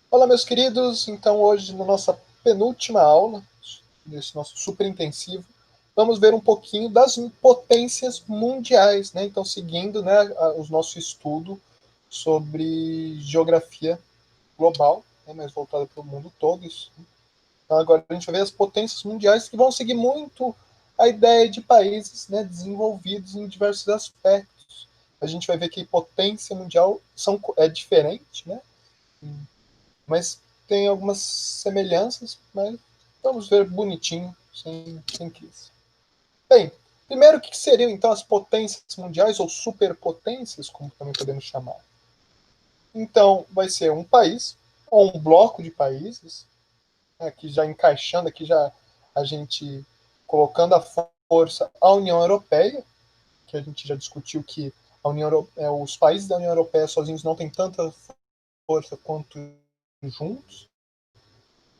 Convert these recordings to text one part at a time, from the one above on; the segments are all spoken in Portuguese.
Olá, meus queridos. Então, hoje, na nossa penúltima aula, desse nosso super intensivo, vamos ver um pouquinho das potências mundiais, né? Então, seguindo, né, o nosso estudo sobre geografia global, né, mas voltada para o mundo todo. Isso. Então, agora a gente vai ver as potências mundiais que vão seguir muito a ideia de países, né, desenvolvidos em diversos aspectos. A gente vai ver que potência mundial é diferente, né? Mas tem algumas semelhanças, mas vamos ver bonitinho, sem crise. Bem, primeiro, o que seriam então as potências mundiais, ou superpotências, como também podemos chamar? Então, vai ser um país, ou um bloco de países, né, aqui já encaixando, aqui já a gente colocando a força a União Europeia, que a gente já discutiu que a os países da União Europeia sozinhos não têm tanta força quanto juntos,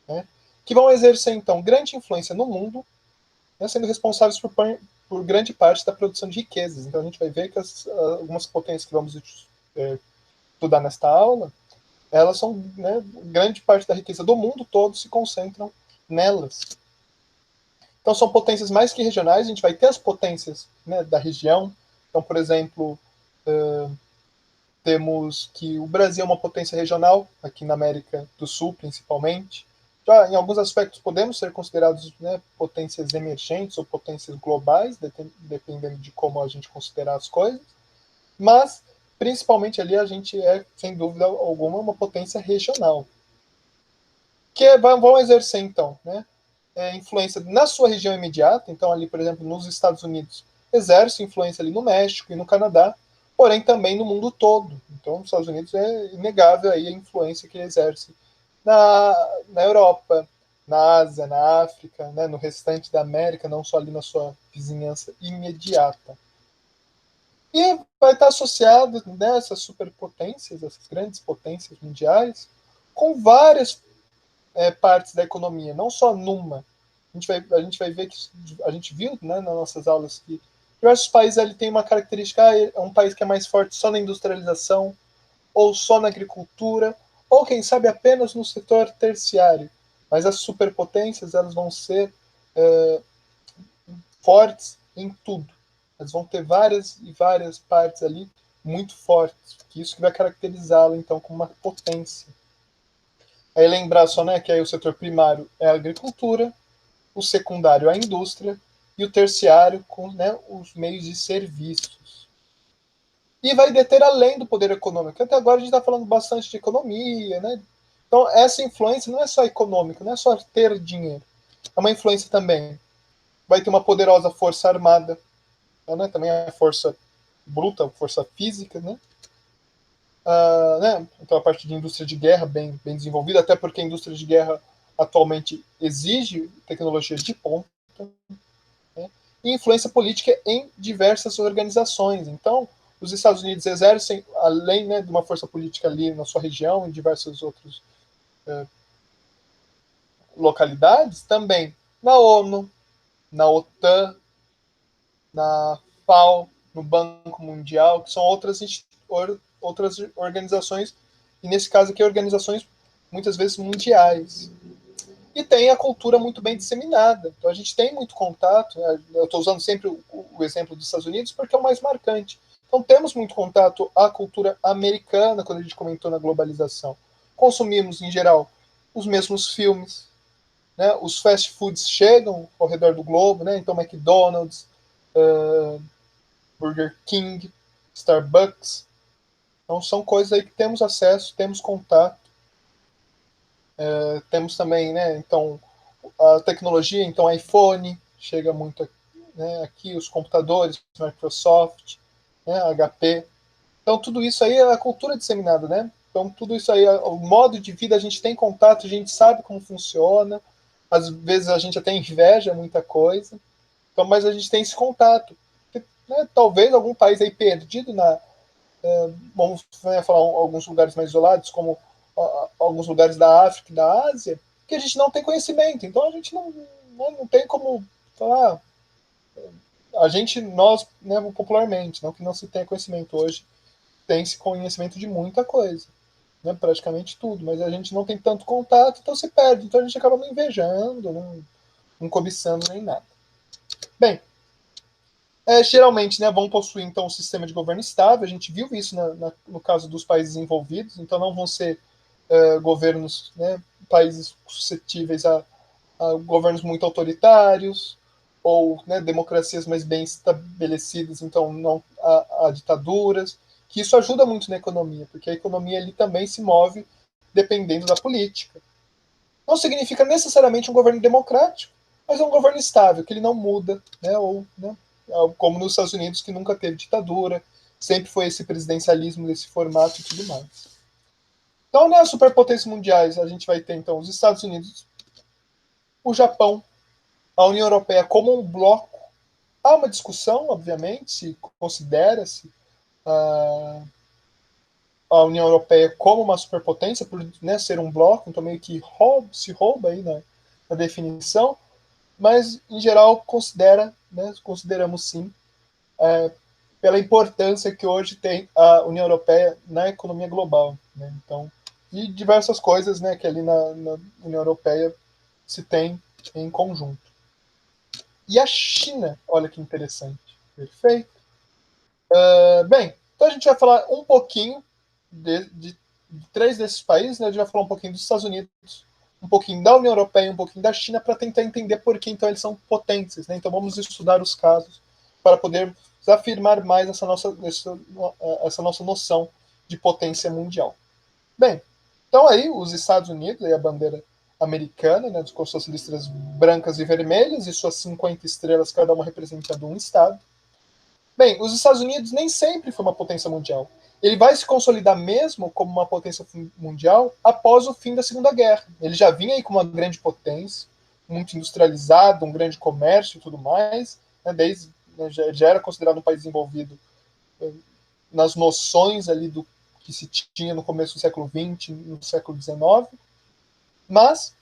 né, que vão exercer, então, grande influência no mundo, né, sendo responsáveis por grande parte da produção de riquezas. Então, a gente vai ver que algumas potências que vamos estudar nesta aula, elas são, né, grande parte da riqueza do mundo todo se concentram nelas. Então, são potências mais que regionais, a gente vai ter as potências, né, da região. Então, por exemplo, temos que o Brasil é uma potência regional, aqui na América do Sul, principalmente. Já em alguns aspectos podemos ser considerados, né, potências emergentes ou potências globais, dependendo de como a gente considerar as coisas. Mas, principalmente ali, a gente é, sem dúvida alguma, uma potência regional. Que vão exercer, então, né, influência na sua região imediata. Então, ali, por exemplo, nos Estados Unidos, exerce influência ali no México e no Canadá, porém também no mundo todo. Então, os Estados Unidos é inegável aí a influência que ele exerce na Europa, na Ásia, na África, né, no restante da América, não só ali na sua vizinhança imediata. E vai estar associado nessas superpotências, essas grandes potências mundiais, com várias partes da economia, não só numa. A gente vai ver que a gente viu, né, nas nossas aulas que diversos países ali têm uma característica, é um país que é mais forte só na industrialização, ou só na agricultura, ou quem sabe apenas no setor terciário. Mas as superpotências, elas vão ser fortes em tudo. Elas vão ter várias e várias partes ali muito fortes, que isso que vai caracterizá-la então como uma potência. Aí lembrar só, né, que aí o setor primário é a agricultura, o secundário a indústria e o terciário com, né, os meios de serviços. E vai deter além do poder econômico. Até agora a gente está falando bastante de economia, né? Então essa influência não é só econômica, não é só ter dinheiro. É uma influência também. Vai ter uma poderosa força armada, né? Também a força bruta, força física, né? Né? Então a parte de indústria de guerra bem desenvolvida, até porque a indústria de guerra atualmente exige tecnologias de ponta, né? E influência política em diversas organizações. Então, os Estados Unidos exercem, além, né, de uma força política ali na sua região, em diversas outras localidades, também na ONU, na OTAN, na FAO, no Banco Mundial, que são outras organizações, e nesse caso aqui, organizações muitas vezes mundiais. E tem a cultura muito bem disseminada. Então a gente tem muito contato. Né? Eu estou usando sempre o exemplo dos Estados Unidos porque é o mais marcante. Então temos muito contato à cultura americana quando a gente comentou na globalização. Consumimos, em geral, os mesmos filmes. Né? Os fast foods chegam ao redor do globo. Né? Então McDonald's, Burger King, Starbucks. Então são coisas aí que temos acesso, temos contato. Temos também, né, então, a tecnologia, então iPhone chega muito, né, aqui, os computadores, Microsoft, né, HP. Então tudo isso aí é a cultura disseminada, né? Então tudo isso aí, o modo de vida, a gente tem contato, a gente sabe como funciona, às vezes a gente até inveja muita coisa, então, mas a gente tem esse contato. Né, talvez algum país aí perdido vamos, né, falar alguns lugares mais isolados, como alguns lugares da África e da Ásia, que a gente não tem conhecimento. Então a gente não tem como falar. A gente, nós, né, popularmente, não que não se tenha conhecimento hoje, tem esse conhecimento de muita coisa. né, praticamente tudo, mas a gente não tem tanto contato, então se perde. Então a gente acaba não invejando, não cobiçando nem nada. Bem, geralmente, né, vão possuir então um sistema de governo estável. A gente viu isso no caso dos países envolvidos. Então não vão ser governos, né, países suscetíveis a governos muito autoritários ou, né, democracias mais bem estabelecidas, então não a ditaduras. Que isso ajuda muito na economia, porque a economia ali também se move dependendo da política. Não significa necessariamente um governo democrático, mas é um governo estável, que ele não muda, né, ou, né, como nos Estados Unidos, que nunca teve ditadura, sempre foi esse presidencialismo desse formato e tudo mais. Então, nas superpotências mundiais, a gente vai ter então os Estados Unidos, o Japão, a União Europeia como um bloco. Há uma discussão, obviamente, se considera-se a União Europeia como uma superpotência, por, né, ser um bloco, então meio que se rouba aí na definição, mas em geral consideramos sim, pela importância que hoje tem a União Europeia na economia global, né? Então, e diversas coisas, né, que ali na União Europeia se tem em conjunto. E a China, olha que interessante, perfeito. Bem, então a gente vai falar um pouquinho de três desses países, né? A gente vai falar um pouquinho dos Estados Unidos, um pouquinho da União Europeia e um pouquinho da China para tentar entender por que então eles são potentes, né? Então vamos estudar os casos para poder afirmar mais essa nossa noção de potência mundial. Bem, então aí os Estados Unidos, aí a bandeira americana, né, com suas listras brancas e vermelhas e suas 50 estrelas, cada uma representando um estado. Bem, os Estados Unidos nem sempre foi uma potência mundial. Ele vai se consolidar mesmo como uma potência mundial após o fim da Segunda Guerra. Ele já vinha aí com uma grande potência, muito industrializado, um grande comércio e tudo mais, né, desde, né, já era considerado um país desenvolvido nas noções ali do que se tinha no começo do século XX, no século XIX, mas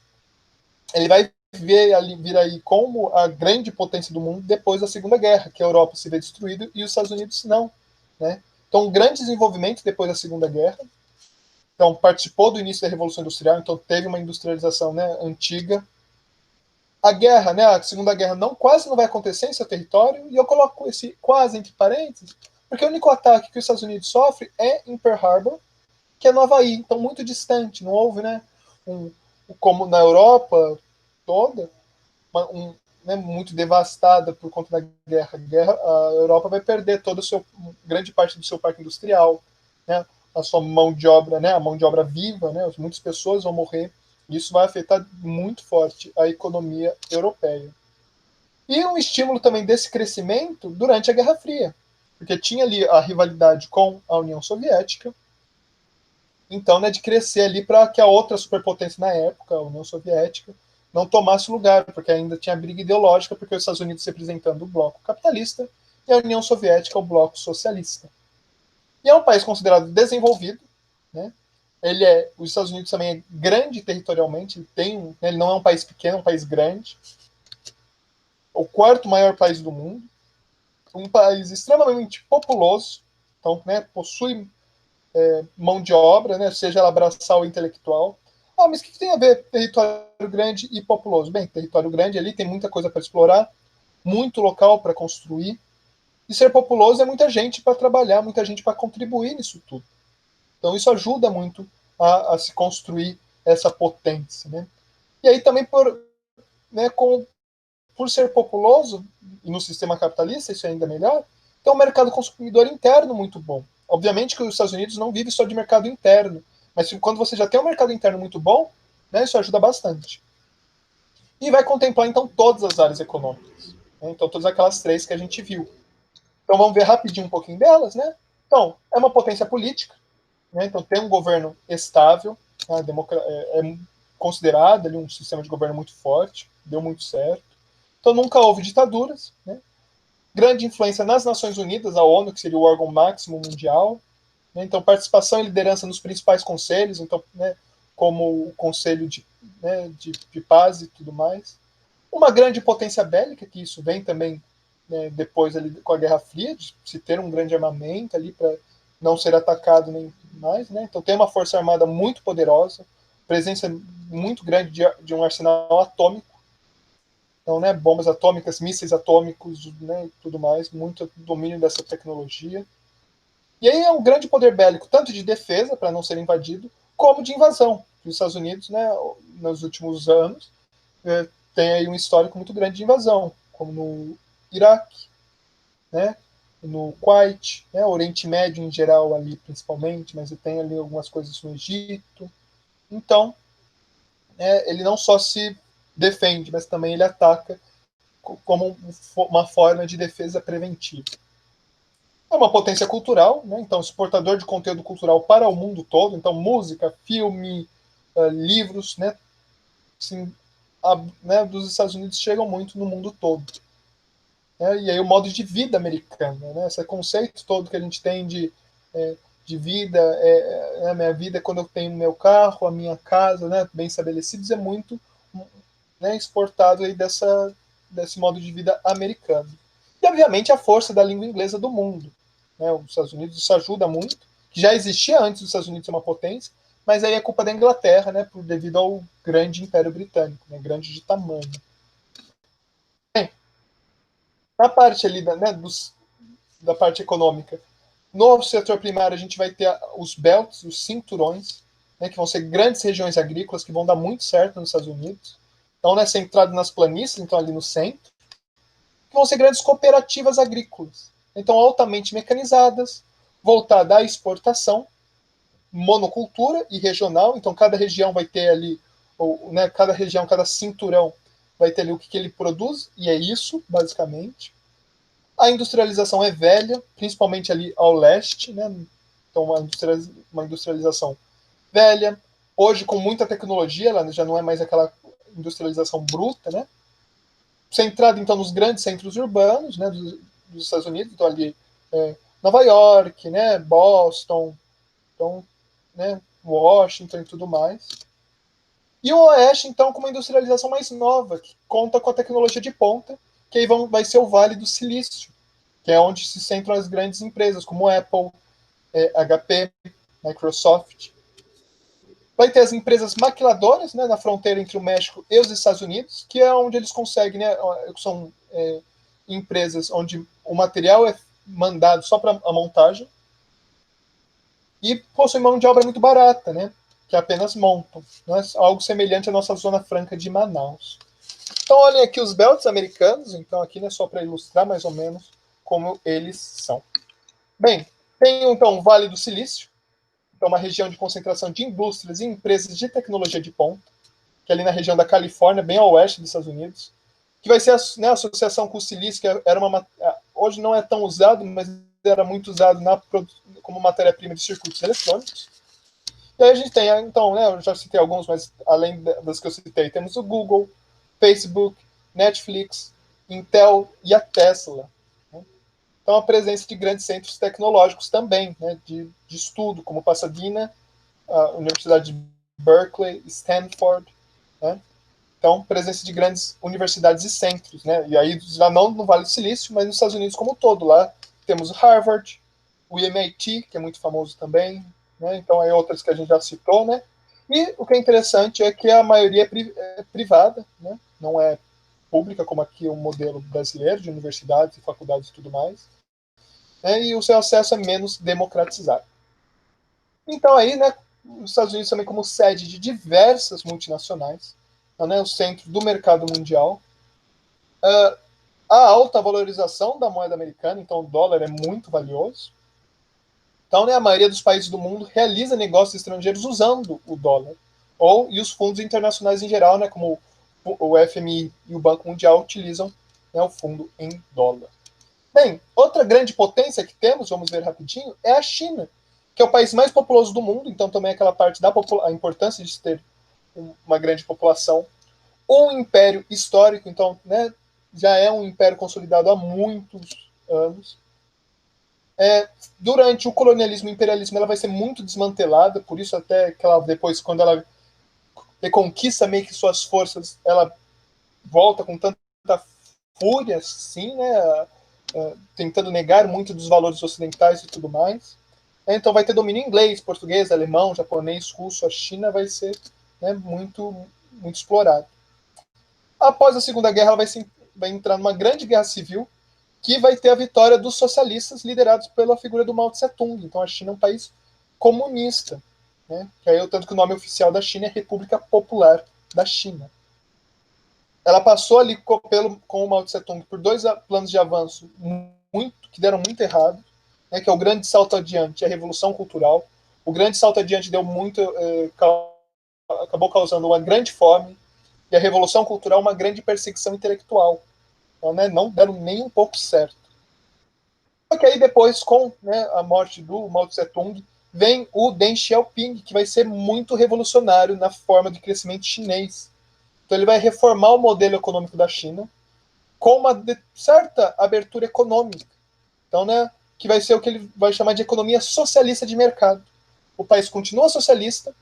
ele vai vir aí como a grande potência do mundo depois da Segunda Guerra, que a Europa se vê destruída e os Estados Unidos não, né? Então, um grande desenvolvimento depois da Segunda Guerra. Então, participou do início da Revolução Industrial, então teve uma industrialização, né, antiga. A guerra, né, a Segunda Guerra quase não vai acontecer em seu território, e eu coloco esse quase entre parênteses, porque o único ataque que os Estados Unidos sofre é em Pearl Harbor, que é no Havaí, então muito distante, não houve, né, como na Europa toda, né, muito devastada por conta da guerra. A Europa vai perder grande parte do seu parque industrial, né, a sua mão de obra, né, a mão de obra viva, né, muitas pessoas vão morrer. Isso vai afetar muito forte a economia europeia. E um estímulo também desse crescimento durante a Guerra Fria, porque tinha ali a rivalidade com a União Soviética, então, né, de crescer ali para que a outra superpotência na época, a União Soviética, não tomasse lugar, porque ainda tinha briga ideológica, porque os Estados Unidos representando o bloco capitalista e a União Soviética o bloco socialista. E é um país considerado desenvolvido, né? Os Estados Unidos também é grande territorialmente, ele não é um país pequeno, é um país grande, o quarto maior país do mundo, um país extremamente populoso, então, né, possui mão de obra, né, seja ela braçal ou intelectual. Ah, mas o que tem a ver território grande e populoso? Bem, território grande ali tem muita coisa para explorar, muito local para construir, e ser populoso é muita gente para trabalhar, muita gente para contribuir nisso tudo. Então isso ajuda muito a se construir essa potência. Né? E aí também né, por ser populoso, e no sistema capitalista isso é ainda melhor, tem um mercado consumidor interno muito bom. Obviamente que os Estados Unidos não vivem só de mercado interno, mas quando você já tem um mercado interno muito bom, né, isso ajuda bastante. E vai contemplar, então, todas as áreas econômicas. Né? Então, todas aquelas três que a gente viu. Então, vamos ver rapidinho um pouquinho delas. Né? Então, é uma potência política. Né? Então, tem um governo estável, né? É considerado ali um sistema de governo muito forte, deu muito certo. Então, nunca houve ditaduras. Né? Grande influência nas Nações Unidas, a ONU, que seria o órgão máximo mundial. Né? Então, participação e liderança nos principais conselhos, então, né, como o Conselho de Paz e tudo mais. Uma grande potência bélica, que isso vem também, né, depois ali com a Guerra Fria, de se ter um grande armamento ali para não ser atacado nem mais, né? Então tem uma força armada muito poderosa, presença muito grande de um arsenal atômico. Então, né, bombas atômicas, mísseis atômicos, né, tudo mais, muito domínio dessa tecnologia. E aí é um grande poder bélico, tanto de defesa, para não ser invadido, como de invasão. Os Estados Unidos, né, nos últimos anos, tem aí um histórico muito grande de invasão, como no Iraque, né, no Kuwait, né, Oriente Médio em geral ali principalmente, mas tem ali algumas coisas no Egito. Então, ele não só se defende, mas também ele ataca como uma forma de defesa preventiva. É uma potência cultural, né? Então exportador de conteúdo cultural para o mundo todo, então música, filme, livros, né? Assim, né, dos Estados Unidos chegam muito no mundo todo. Né? E aí o modo de vida americano, né? Esse conceito todo que a gente tem de vida, a minha vida quando eu tenho meu carro, a minha casa, né, bem estabelecidos, é muito, né, exportado aí desse modo de vida americano. E, obviamente, a força da língua inglesa do mundo. Né? Os Estados Unidos, isso ajuda muito, que já existia antes dos Estados Unidos ser uma potência, mas aí é culpa da Inglaterra, né, devido ao grande Império Britânico, né, grande de tamanho. Bem, na parte ali né, da parte econômica, no setor primário a gente vai ter os belts, os cinturões, né, que vão ser grandes regiões agrícolas que vão dar muito certo nos Estados Unidos. Então, né, centrado nas planícies, então ali no centro, que vão ser grandes cooperativas agrícolas. Então, altamente mecanizadas, voltada à exportação, monocultura e regional. Então, cada região vai ter ali, ou, né, cada região, cada cinturão vai ter ali o que ele produz, e é isso, basicamente. A industrialização é velha, principalmente ali ao leste, né? Então, uma industrialização velha. Hoje, com muita tecnologia, ela já não é mais aquela industrialização bruta, né? Centrado, então, nos grandes centros urbanos, né, dos Estados Unidos, então ali Nova York, né, Boston, então, né, Washington e tudo mais. E o Oeste, então, com uma industrialização mais nova, que conta com a tecnologia de ponta, que aí vai ser o Vale do Silício, que é onde se centram as grandes empresas, como Apple, HP, Microsoft. Vai ter as empresas maquiladoras, né, na fronteira entre o México e os Estados Unidos, que é onde eles conseguem, né, são empresas onde o material é mandado só para a montagem e possuem mão de obra muito barata, né, que apenas montam. Né, algo semelhante à nossa Zona Franca de Manaus. Então, olhem aqui os belts americanos, então aqui né, só para ilustrar mais ou menos como eles são. Bem, tem então o Vale do Silício, então uma região de concentração de indústrias e empresas de tecnologia de ponta, que é ali na região da Califórnia, bem ao oeste dos Estados Unidos, que vai ser a associação com o silício, que era hoje não é tão usado, mas era muito usado como matéria-prima de circuitos eletrônicos. E aí a gente tem, então, né, eu já citei alguns, mas além das que eu citei, temos o Google, Facebook, Netflix, Intel e a Tesla. Né? Então, a presença de grandes centros tecnológicos também, né, de estudo, como Pasadena, a Universidade de Berkeley, Stanford, né? Então, presença de grandes universidades e centros, né? E aí, já não no Vale do Silício, mas nos Estados Unidos como um todo. Lá temos o Harvard, o MIT, que é muito famoso também, né? Então, aí outras que a gente já citou, né? E o que é interessante é que a maioria é privada, né? Não é pública, como aqui o modelo brasileiro de universidades e faculdades e tudo mais. Né? E o seu acesso é menos democratizado. Então, aí, né, os Estados Unidos também como sede de diversas multinacionais, né, o centro do mercado mundial, a alta valorização da moeda americana, então o dólar é muito valioso. Então, né, a maioria dos países do mundo realiza negócios estrangeiros usando o dólar, e os fundos internacionais em geral, né, como o FMI e o Banco Mundial utilizam, né, o fundo em dólar. Bem, outra grande potência que temos, vamos ver rapidinho, é a China, que é o país mais populoso do mundo, então também aquela parte da a importância de ter uma grande população. Um império histórico, então, né, já é um império consolidado há muitos anos. Durante o colonialismo e o imperialismo, ela vai ser muito desmantelada, por isso até que ela, depois, quando ela reconquista meio que suas forças, ela volta com tanta fúria, assim, né, tentando negar muito dos valores ocidentais e tudo mais. Então vai ter domínio inglês, português, alemão, japonês, russo. A China vai ser, né, muito explorada. Após a Segunda Guerra, ela vai entrar numa grande guerra civil, que vai ter a vitória dos socialistas liderados pela figura do Mao Tse-tung. Então a China é um país comunista, né? Que aí, tanto que o nome oficial da China é República Popular da China. Ela passou ali com o Mao Tse-tung por dois planos de avanço que deram muito errado, né? Que é o grande salto adiante, a Revolução Cultural. O grande salto adiante deu muito, acabou causando uma grande fome, e a Revolução Cultural uma grande perseguição intelectual. Então, né, não deram nem um pouco certo. Só que aí depois, com, né, a morte do Mao Tse-tung, vem o Deng Xiaoping, que vai ser muito revolucionário na forma de crescimento chinês. Então ele vai reformar o modelo econômico da China com uma certa abertura econômica. Então, né, que vai ser o que ele vai chamar de economia socialista de mercado. O país continua socialista,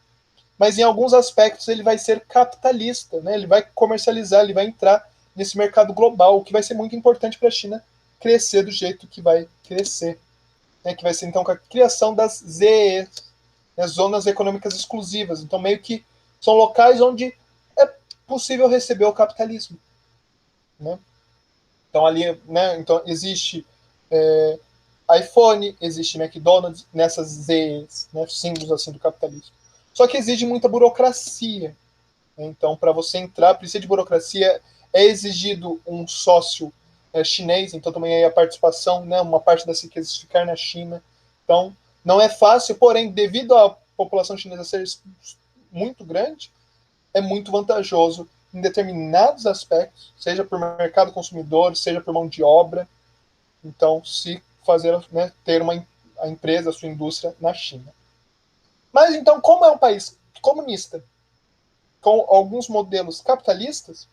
mas em alguns aspectos ele vai ser capitalista, né? Ele vai comercializar, ele vai entrar nesse mercado global, o que vai ser muito importante para a China crescer do jeito que vai crescer, né? Que vai ser então com a criação das ZEs, né? Zonas econômicas exclusivas. Então meio que são locais onde é possível receber o capitalismo, né? Então ali, né? Então existe iPhone, existe McDonald's nessas ZEs, né? Símbolos assim do capitalismo. Só que exige muita burocracia. Então, para você entrar, precisa de burocracia, é exigido um sócio chinês, então também aí a participação, né, uma parte das riquezas ficar na China. Então, não é fácil, porém, devido à população chinesa ser muito grande, é muito vantajoso em determinados aspectos, seja por mercado consumidor, seja por mão de obra. Então, se fazer, né, ter a empresa, a sua indústria na China. Mas então, como é um país comunista, com alguns modelos capitalistas,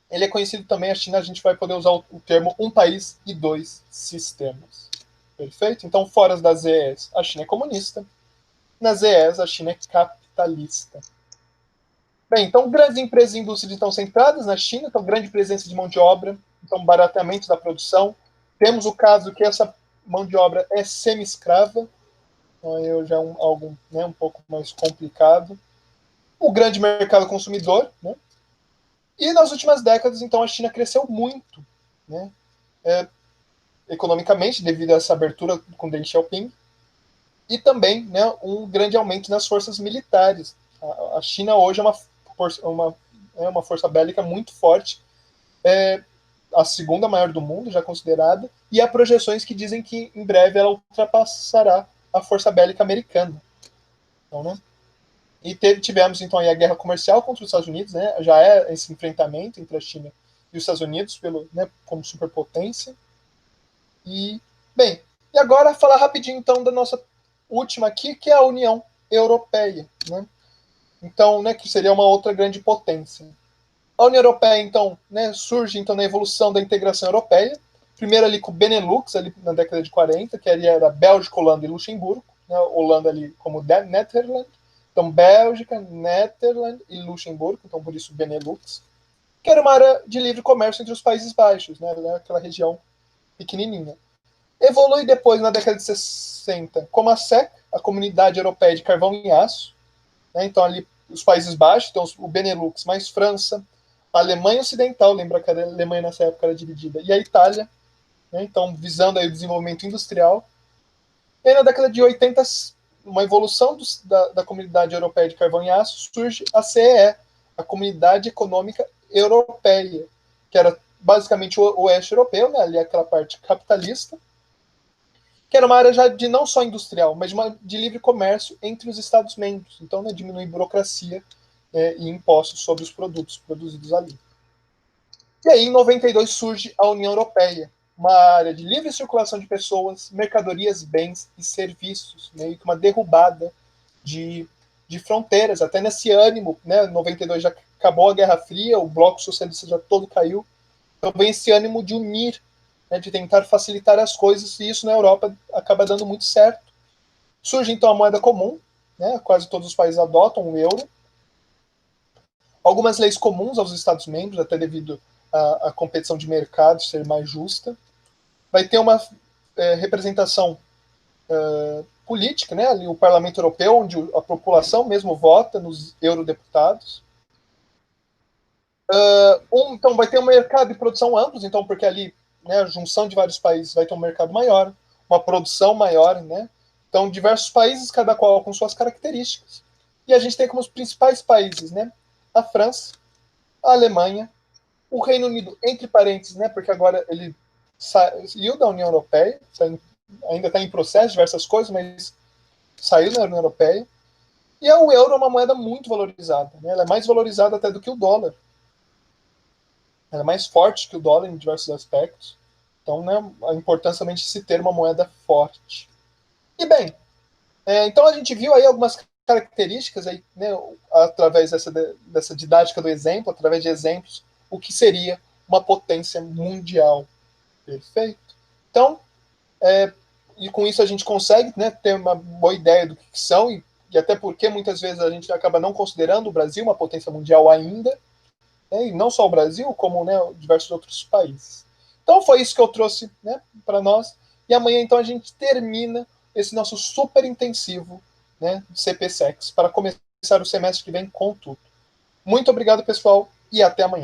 ele é conhecido também, a China, a gente vai poder usar o termo um país e dois sistemas. Perfeito? Então, fora das ZEs, a China é comunista. Nas ZEs, a China é capitalista. Bem, então, grandes empresas e indústrias estão centradas na China, então, grande presença de mão de obra, então, barateamento da produção. Temos o caso que essa mão de obra é semi-escrava, então, já é algo, né, um pouco mais complicado. O grande mercado consumidor, né? E nas últimas décadas, então, a China cresceu muito, né? Economicamente, devido a essa abertura com Deng Xiaoping, e também, né, um grande aumento nas forças militares. A China hoje é uma força bélica muito forte, a segunda maior do mundo, já considerada, e há projeções que dizem que em breve ela ultrapassará a força bélica americana. Então, né? E tivemos então aí a guerra comercial contra os Estados Unidos, né? Já é esse enfrentamento entre a China e os Estados Unidos né, como superpotência. E, bem, e agora falar rapidinho então da nossa última aqui, que é a União Europeia, né? Então, né, que seria uma outra grande potência. A União Europeia, então, né, surge então na evolução da integração europeia, primeiro ali com o Benelux, ali na década de 40, que ali era Bélgica, Holanda e Luxemburgo, né, Holanda ali como Netherlands, então Bélgica, Netherlands e Luxemburgo, então por isso Benelux, que era uma área de livre comércio entre os Países Baixos, né, aquela região pequenininha. Evolui depois, na década de 60, como a SEC, a Comunidade Europeia de Carvão e Aço, né, então ali os Países Baixos, então o Benelux mais França, a Alemanha Ocidental, lembra que a Alemanha nessa época era dividida, e a Itália, né, então visando aí o desenvolvimento industrial. E aí na década de 80, uma evolução da Comunidade Europeia de Carvão e Aço, surge a CEE, a Comunidade Econômica Europeia, que era basicamente o oeste europeu, né, ali aquela parte capitalista, que era uma área já de não só industrial, mas de livre comércio entre os Estados-membros. Então, né, diminuir burocracia e impostos sobre os produtos produzidos ali. E aí, em 92, surge a União Europeia, uma área de livre circulação de pessoas, mercadorias, bens e serviços, meio que uma derrubada de fronteiras, até nesse ânimo, né, 92 já acabou a Guerra Fria, o bloco socialista já todo caiu, então vem esse ânimo de unir, né, de tentar facilitar as coisas, e isso na Europa acaba dando muito certo. Surge então a moeda comum, né, quase todos os países adotam o euro, algumas leis comuns aos Estados-membros, até devido à competição de mercado ser mais justa. Vai ter uma representação política, né? Ali o Parlamento Europeu, onde a população mesmo vota nos eurodeputados. Então vai ter um mercado de produção amplo, então porque ali, né, a junção de vários países vai ter um mercado maior, uma produção maior, né? Então diversos países, cada qual com suas características. E a gente tem como os principais países, né? A França, a Alemanha, o Reino Unido, entre parênteses, né? Porque agora ele saiu da União Europeia, ainda está em processo, diversas coisas, mas saiu da União Europeia. E o euro é uma moeda muito valorizada, né? Ela é mais valorizada até do que o dólar. Ela é mais forte que o dólar em diversos aspectos. Então, né, a importância também de se ter uma moeda forte. E bem, então a gente viu aí algumas características aí, né, através dessa didática do exemplo, através de exemplos, o que seria uma potência mundial. Perfeito? Então, e com isso a gente consegue, né, ter uma boa ideia do que são, e até porque muitas vezes a gente acaba não considerando o Brasil uma potência mundial ainda, né, e não só o Brasil, como, né, diversos outros países. Então foi isso que eu trouxe, né, para nós, e amanhã então a gente termina esse nosso super intensivo, né, de CPSEX, para começar o semestre que vem com tudo. Muito obrigado, pessoal, e até amanhã.